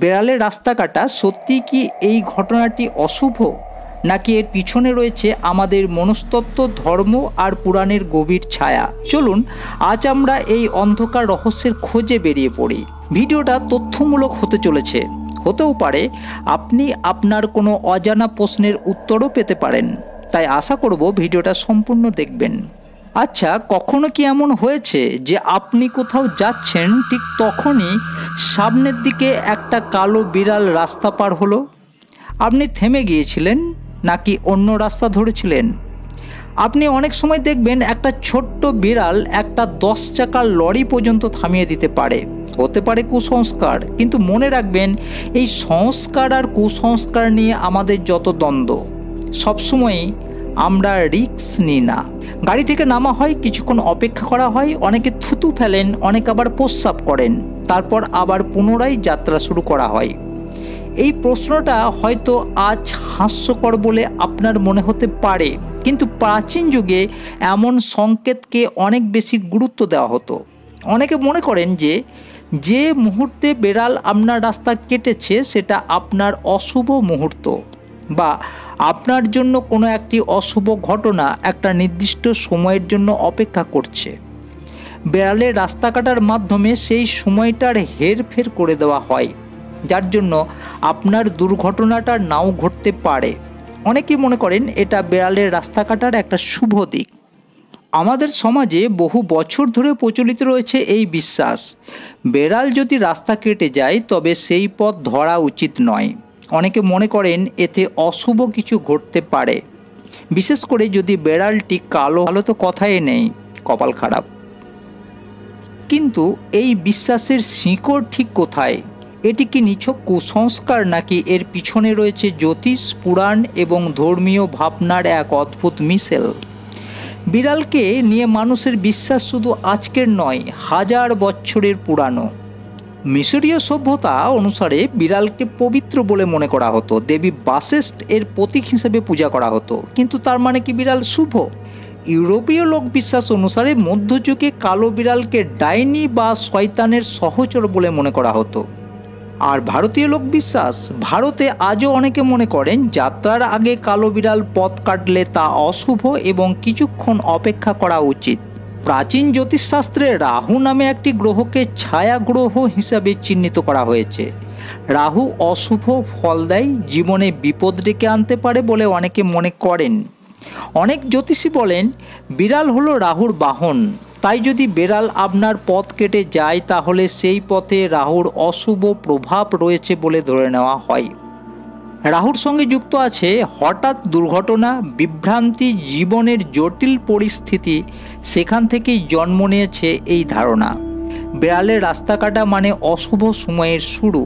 বেড়ালের রাস্তা কাটা সত্যি কি এই ঘটনাটি অশুভ, নাকি এর পিছনে রয়েছে আমাদের মনস্তত্ত্ব, ধর্ম আর পুরাণের গভীর ছায়া? চলুন আজ আমরা এই অন্ধকার রহস্যের খোঁজে বেরিয়ে পড়ি। ভিডিওটা তথ্যমূলক হতে চলেছে, হতেও পারে আপনি আপনার কোনো অজানা প্রশ্নের উত্তরও পেতে পারেন। তাই আশা করব ভিডিওটা সম্পূর্ণ দেখবেন। আচ্ছা, কখনো কি এমন হয়েছে যে আপনি কোথাও যাচ্ছেন, ঠিক তখনই সামনের দিকে একটা কালো বিড়াল রাস্তা পার হলো? আপনি থেমে গিয়েছিলেন নাকি অন্য রাস্তা ধরেছিলেন? আপনি অনেক সময় দেখবেন একটা ছোট্ট বিড়াল একটা 10 চাকার লরি পর্যন্ত থামিয়ে দিতে পারে। হতে পারে কুসংস্কার, কিন্তু মনে রাখবেন এই সংস্কার আর কুসংস্কার নিয়ে আমাদের যত দ্বন্দ্ব, সবসময়ই আমরা রিস্ক নিই না। গাড়ি থেকে নামা হয়, কিছুক্ষণ অপেক্ষা করা হয়, অনেকে থুতু ফেলেন, অনেকে আবার প্রস্রাব করেন, তারপর আবার পুনরায় যাত্রা শুরু করা হয়। এই প্রশ্নটা হয়তো আজ হাস্যকর বলে আপনার মনে হতে পারে, কিন্তু প্রাচীন যুগে এমন সংকেতকে অনেক বেশি গুরুত্ব দেওয়া হতো। অনেকে মনে করেন যে মুহূর্তে বেড়াল আপনার রাস্তা কেটেছে সেটা আপনার অশুভ মুহূর্ত, বা আপনার জন্য কোনো একটি অশুভ ঘটনা একটা নির্দিষ্ট সময়ের জন্য অপেক্ষা করছে। বেড়ালের রাস্তা কাটার মাধ্যমে সেই সময়টার হেরফের করে দেওয়া হয়, যার জন্য আপনার দুর্ঘটনাটা নাও ঘটতে পারে। অনেকেই মনে করেন এটা বেড়ালের রাস্তা কাটার একটা শুভ দিক। আমাদের সমাজে বহু বছর ধরে প্রচলিত রয়েছে এই বিশ্বাস, বেড়াল যদি রাস্তা কেটে যায় তবে সেই পথ ধরা উচিত নয়। অনেকে মনে করেন এতে অশুভ কিছু ঘটতে পারে, বিশেষ করে যদি বেড়ালটি কালো। ভালো তো কথাই নেই, কপাল খারাপ। কিন্তু এই বিশ্বাসের শিকড় ঠিক কোথায়? এটি কি নিছক কুসংস্কার, নাকি এর পিছনে রয়েছে জ্যোতিষ, পুরাণ এবং ধর্মীয় ভাবনার এক অদ্ভুত মিশেল? বিড়ালকে নিয়ে মানুষের বিশ্বাস শুধু আজকের নয়, হাজার বছরের পুরানো। মিশরীয় সভ্যতা অনুসারে বিড়ালকে পবিত্র বলে মনে করা হতো, দেবী বাসেস্ট এর প্রতীক হিসেবে পূজা করা হতো। কিন্তু তার মানে কি বিড়াল শুভ? ইউরোপীয় লোকবিশ্বাস অনুসারে মধ্যযুগে কালো বিড়ালকে ডাইনি বা শয়তানের সহচর বলে মনে করা হতো। আর ভারতীয় লোকবিশ্বাস, ভারতে আজও অনেকে মনে করেন যাত্রার আগে কালো বিড়াল পথ কাটলে তা অশুভ এবং কিছুক্ষণ অপেক্ষা করা উচিত। প্রাচীন জ্যোতিষশাস্ত্রে রাহু নামে একটি গ্রহকে ছায়া গ্রহ হিসাবে চিহ্নিত করা হয়েছে। রাহু অশুভ ফল দেয়, জীবনে বিপদ ডেকে আনতে পারে বলে অনেকে মনে করেন। অনেক জ্যোতিষী বলেন বিড়াল হলো রাহুর বাহন, তাই যদি বেড়াল আপনার পথ কেটে যায় তাহলে সেই পথে রাহুর অশুভ প্রভাব রয়েছে বলে ধরে নেওয়া হয়। রাহুর সঙ্গে যুক্ত আছে হঠাৎ দুর্ঘটনা, বিভ্রান্তি, জীবনের জটিল পরিস্থিতি। সেখান থেকেই জন্ম নিয়েছে এই ধারণা, বেড়ালের রাস্তা কাটা মানে অশুভ সময়ের শুরু।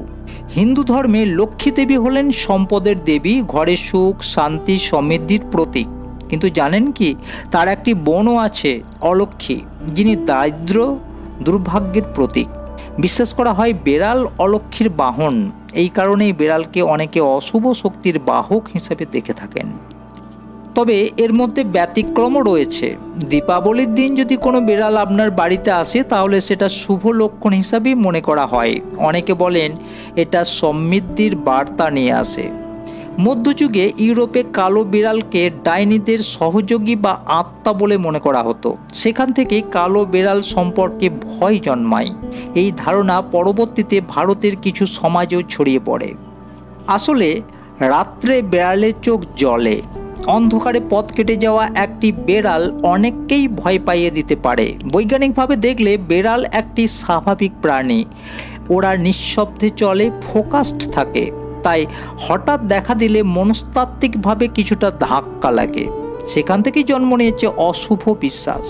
হিন্দু ধর্মে লক্ষ্মী দেবী হলেন সম্পদের দেবী, ঘরে সুখ, শান্তি, সমৃদ্ধির প্রতীক। কিন্তু জানেন কি, তার একটি বোনও আছে অলক্ষ্মী, যিনি দারিদ্র্য, দুর্ভাগ্যের প্রতীক। বিশ্বাস করা হয় বেড়াল অলক্ষ্মীর বাহন, এই কারণেই বেড়ালকে অনেকে অশুভ শক্তির বাহক হিসেবে দেখে থাকেন। তবে এর মধ্যে ব্যতিক্রমও রয়েছে। দীপাবলির দিন যদি কোনো বেড়াল আপনার বাড়িতে আসে তাহলে সেটা শুভ লক্ষণ হিসাবেই মনে করা হয়। অনেকে বলেন এটা সমৃদ্ধির বার্তা নিয়ে আসে। মধ্যযুগে ইউরোপে কালো বিড়ালকে ডাইনিদের সহযোগী বা আত্মা বলে মনে করা হতো। সেখান থেকেই কালো বিড়াল সম্পর্কে ভয় জন্মায়। এই ধারণা পরবর্তীতে ভারতের কিছু সমাজেও ছড়িয়ে পড়ে। আসলে রাত্রে বেড়ালের চোখ জ্বলে, অন্ধকারে পথ কেটে যাওয়া একটি বেড়াল অনেককেই ভয় পাইয়ে দিতে পারে। বৈজ্ঞানিকভাবে দেখলে বেড়াল একটি স্বাভাবিক প্রাণী, ওরা নিঃশব্দে চলে, ফোকাসড থাকে। তাই হঠাৎ দেখা দিলে মনস্তাত্ত্বিকভাবে কিছুটা ধাক্কা লাগে। সেখান থেকেই জন্ম নিয়েছে অশুভ বিশ্বাস।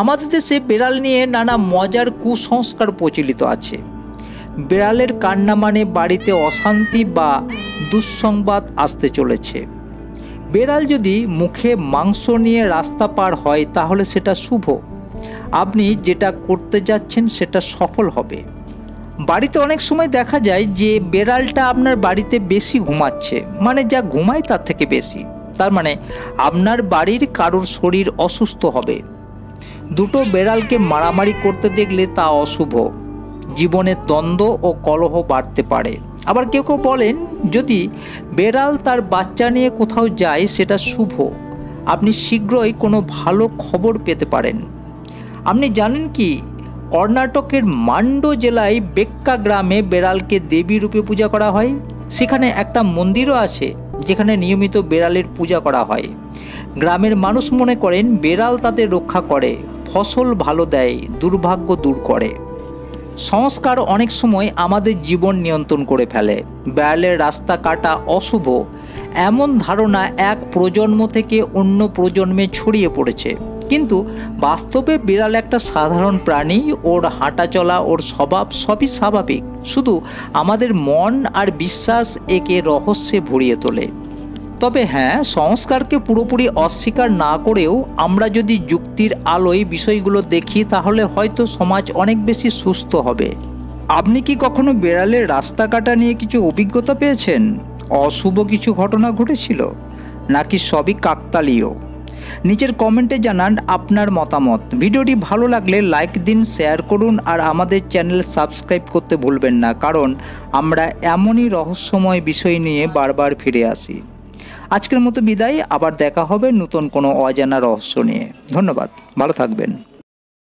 আমাদের দেশে বেড়াল নিয়ে নানা মজার কুসংস্কার প্রচলিত আছে। বেড়ালের কান্না মানে বাড়িতে অশান্তি বা দুঃসংবাদ আসতে চলেছে। বেড়াল যদি মুখে মাংস নিয়ে রাস্তা পার হয় তাহলে সেটা শুভ, আপনি যেটা করতে যাচ্ছেন সেটা সফল হবে। বাড়িতে অনেক সময় দেখা যায় যে বেড়ালটা আপনার বাড়িতে বেশি ঘুমাচ্ছে, মানে যা ঘুমায় তার থেকে বেশি, তার মানে আপনার বাড়ির কারোর শরীর অসুস্থ হবে। দুটো বেড়ালকে মারামারি করতে দেখলে তা অশুভ। জীবনের দ্বন্দ্ব ও কলহ বাড়তে পারে। আবার কেউ কেউ বলেন যদি বেড়াল তার বাচ্চা নিয়ে কোথাও যায় সেটা শুভ, আপনি শীঘ্রই কোনো ভালো খবর পেতে পারেন। আপনি জানেন কি কর্ণাটকের মান্ডো জেলায় বেক্কা গ্রামে বেড়ালকে দেবী রূপে পূজা করা হয়। সেখানে একটা মন্দিরও আছে যেখানে নিয়মিত বেড়ালের পূজা করা হয়। গ্রামের মানুষ মনে করেন বেড়াল তাদের রক্ষা করে, ফসল ভালো দেয়, দুর্ভাগ্য দূর করে। সংস্কার অনেক সময় আমাদের জীবন নিয়ন্ত্রণ করে ফেলে। বেড়ালের রাস্তা কাটা অশুভ এমন ধারণা এক প্রজন্ম থেকে অন্য প্রজন্মে ছড়িয়ে পড়েছে, কিন্তু বাস্তবে বিড়াল একটা সাধারণ প্রাণী। ওর হাঁটা চলা, ওর স্বভাব সবই স্বাভাবিক, শুধু আমাদের মন আর বিশ্বাস একে রহস্যে ভরিয়ে তোলে। তবে হ্যাঁ, সংস্কারকে পুরোপুরি অস্বীকার না করেও আমরা যদি যুক্তির আলোয় বিষয়গুলো দেখি তাহলে হয়তো সমাজ অনেক বেশি সুস্থ হবে। আপনি কি কখনো বেড়ালের রাস্তা কাটা নিয়ে কিছু অভিজ্ঞতা পেয়েছেন? অশুভ কিছু ঘটনা ঘটেছিল নাকি সবই কাকতালীয়? নিচের কমেন্টে জানান আপনার মতামত। ভিডিওটি ভালো লাগলে লাইক দিন, শেয়ার করুন আর আমাদের চ্যানেল সাবস্ক্রাইব করতে ভুলবেন না, কারণ আমরা এমনই রহস্যময় বিষয় নিয়ে বারবার ফিরে আসি। আজকের মতো বিদায়, আবার দেখা হবে নতুন কোনো অজানা রহস্য নিয়ে। ধন্যবাদ, ভালো থাকবেন।